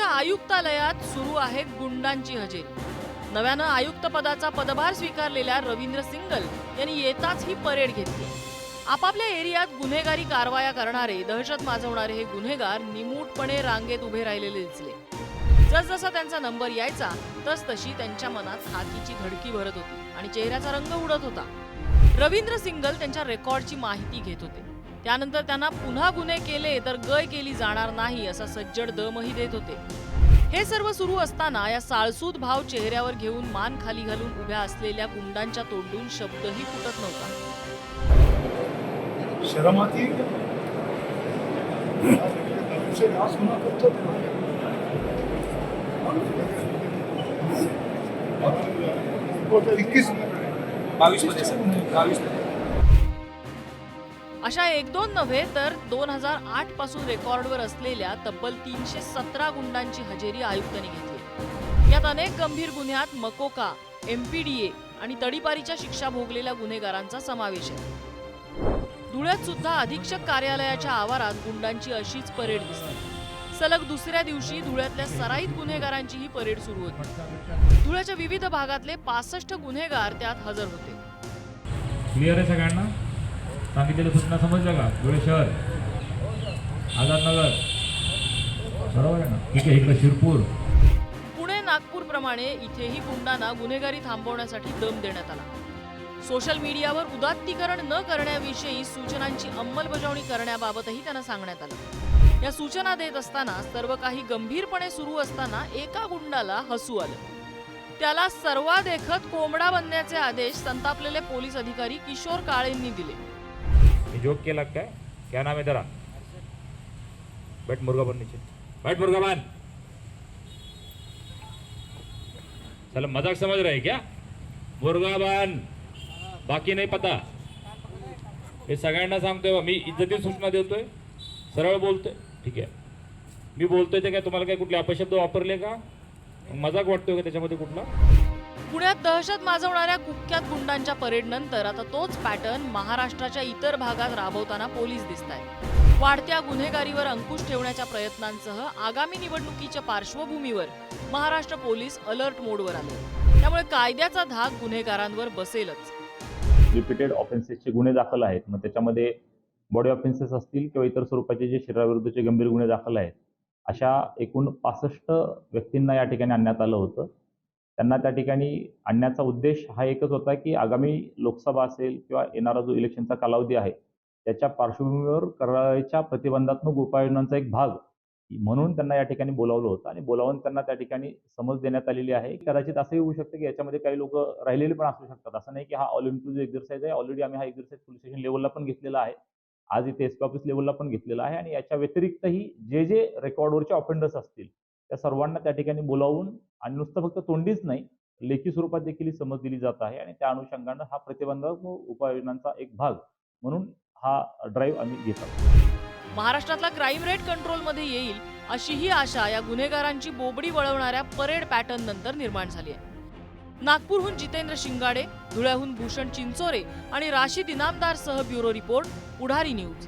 आयुक्तालयात सुरू आहे गुंडांची हजेरी। नव्यानं आयुक्त पदाचा पदभार स्वीकारलेल्या रवींद्र सिंगल यांनी येताच ही परेड घेतली। आपापल्या एरियात गुन्हेगारी कारवाया करणारे, दहशत माजवणारे हे गुन्हेगार निमूटपणे रांगेत उभे राहिलेले दिसले। जसजसा त्यांचा नंबर यायचा तसतशी त्यांच्या मनात हातीची धडकी भरत होती आणि चेहऱ्याचा रंग उडत होता। रवींद्र सिंगल त्यांच्या रेकॉर्डची माहिती घेत होते। त्यानंतर त्यांना पुन्हा गुन्हे केले तर गय केली जाणार नाही असा सज्जड दमही देत होते। हे सर्व सुरू असताना या साळसूद भाव चेहऱ्यावर घेऊन मान खाली घालून उभ्या असलेल्या गुंडांच्या तोंडून शब्दही फुटत नव्हता। शर्म आती है से ना सुना करतो अशा एक दोन नव्हे तर 2008 पासून रेकॉर्डवर असलेल्या तब्बल 317 गुंडांची हजेरी आयुक्तांनी घेतली। यात अनेक गंभीर गुन्ह्यात मकोका, MPDA आणि तडीपारीच्या शिक्षा भोगलेल्या गुन्हेगारांचा समावेश आहे। धुळ्यात सुद्धा अधीक्षक कार्यालयाच्या आवारात गुंडांची अशीच परेड दिसली। सलग दुसऱ्या दिवशी धुळ्यातल्या सराईत गुन्हेगारांची ही परेड सुरू होती। धुळ्याच्या विविध भागातले 65 गुन्हेगार त्यात हजर होते। क्लिअर आहे सगळ्यांना? सांगितलेलं सूचना समजलं का? धुळे शहर, आझादनगर, बरोबर आहे ना? ठीक आहे, इकडे शिरपूर, पुणे, नागपूर प्रमाणे इथेही गुंडांना गुन्हेगारी थांबवण्यासाठी दम देण्यात आला। सोशल मीडियावर उदात्तीकरण न करण्याविषयी सूचनांची अंमलबजावणी करण्याबाबतही त्यांना सांगण्यात आलं। या सूचना देत असताना सर्व काही गंभीरपणे सुरू असताना एका गुंडाला हसू आलं। त्याला सर्वादेखत कोंबडा बनण्याचे आदेश संतापलेले पोलीस अधिकारी किशोर काळेंनी दिले। जोक केला काय? क्या नाम है तेरा? बैठ मुर्गा बन नीचे, बैठ मुर्गा बन। चलो मजाक समझ रहे क्या? मुर्गा बन, बाकी नाही पता। हे सगळ्यांना सांगतोय, मी इज्जतीची सूचना देतोय, सरळ बोलतोय। ठीक आहे, मी बोलतोय ते काय तुम्हाला काय कुठले अपशब्द वापरले का? मजाक वाटतोय का त्याच्यामध्ये कुठला? पुण्यात दहशत माजवणाऱ्या कुख्यात गुंडांच्या परेड नंतर आता तोच पॅटर्न महाराष्ट्राच्या इतर भागात राबवताना पोलीस दिसतायत। वाढत्या गुन्हेगारीवर अंकुश ठेवण्याच्या प्रयत्नांसह आगामी निवडणुकीच्या पार्श्वभूमीवर महाराष्ट्र पोलीस अलर्ट मोडवर आले। त्यामुळे कायद्याचा धाक गुन्हेगारांवर बसेलच। रिपीटेड ऑफेन्सेसचे गुन्हे दाखल आहेत, मग त्याच्यामध्ये बॉडी ऑफेन्सेस असतील किंवा इतर स्वरूपाचे जे शरीराविरुद्धचे गंभीर गुन्हे दाखल आहेत, अशा एकूण 65 व्यक्तींना या ठिकाणी आणण्यात आलं होतं। त्यांना त्या ठिकाणी आणण्याचा उद्देश हा एकच होता की आगामी लोकसभा असेल किंवा येणारा जो इलेक्शनचा कालावधी आहे त्याच्या पार्श्वभूमीवर करायच्या प्रतिबंधात्मक उपाययोजनांचा एक भाग म्हणून त्यांना या ठिकाणी बोलावलं होतं आणि बोलावून त्यांना त्या ठिकाणी समज देण्यात आलेली आहे। कदाचित असंही होऊ शकतं की याच्यामध्ये काही लोक राहिलेले पण असू शकतात। असं नाही की हा ऑल इन्क्लुझिव्ह एक्झरसाइज आहे। ऑलरेडी आम्ही हा एक्झरसाइज पोलीस स्टेशन लेवलला पण घेतलेला आहे, आज इथे SP ऑफिस लेवलला पण घेतलेला आहे आणि याच्या व्यतिरिक्तही जे रेकॉर्डवरचे ऑफेंडर्स असतील त्या सर्वांना त्या ठिकाणी बोलावून आणि नुसतं फक्त तोंडीच नाही लेखी स्वरूपात देखील समज दिली जात आहे आणि त्या अनुषंगानं हा प्रतिबंधात्मक उपाययोजनांचा एक भाग म्हणून हा ड्राईव्ह आम्ही घेत आहोत। महाराष्ट्रातला क्राईम रेट कंट्रोलमध्ये येईल अशी ही आशा या गुन्हेगारांची बोबडी वळवणाऱ्या परेड पॅटर्न नंतर निर्माण झाली आहे। नागपूरहून जितेंद्र शिंगाडे, धुळ्याहून भूषण चिंचोरे आणि राशीद इनामदार सह ब्युरो रिपोर्ट, पुढारी न्यूज।